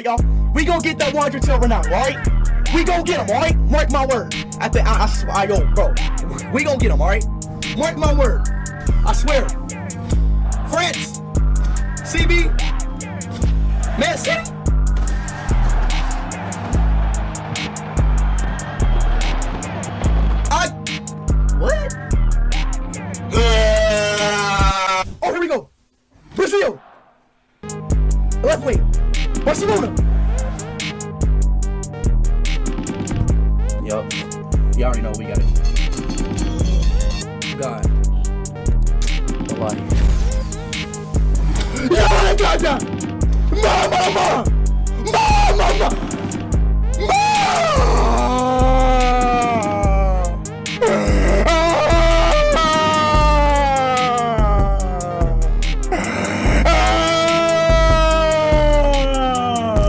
alright, y'all? We gonna get that 100 silver now, alright? We gonna get him, alright? Mark my word. Yo, bro. We gonna get him, alright? Mark my word. I swear. France. CB. Man City. What? Oh, here we go. Brazil. Left wing. Barcelona. Yup. You already know we got it. God. Wallahi. Yeah, I got that. Mama.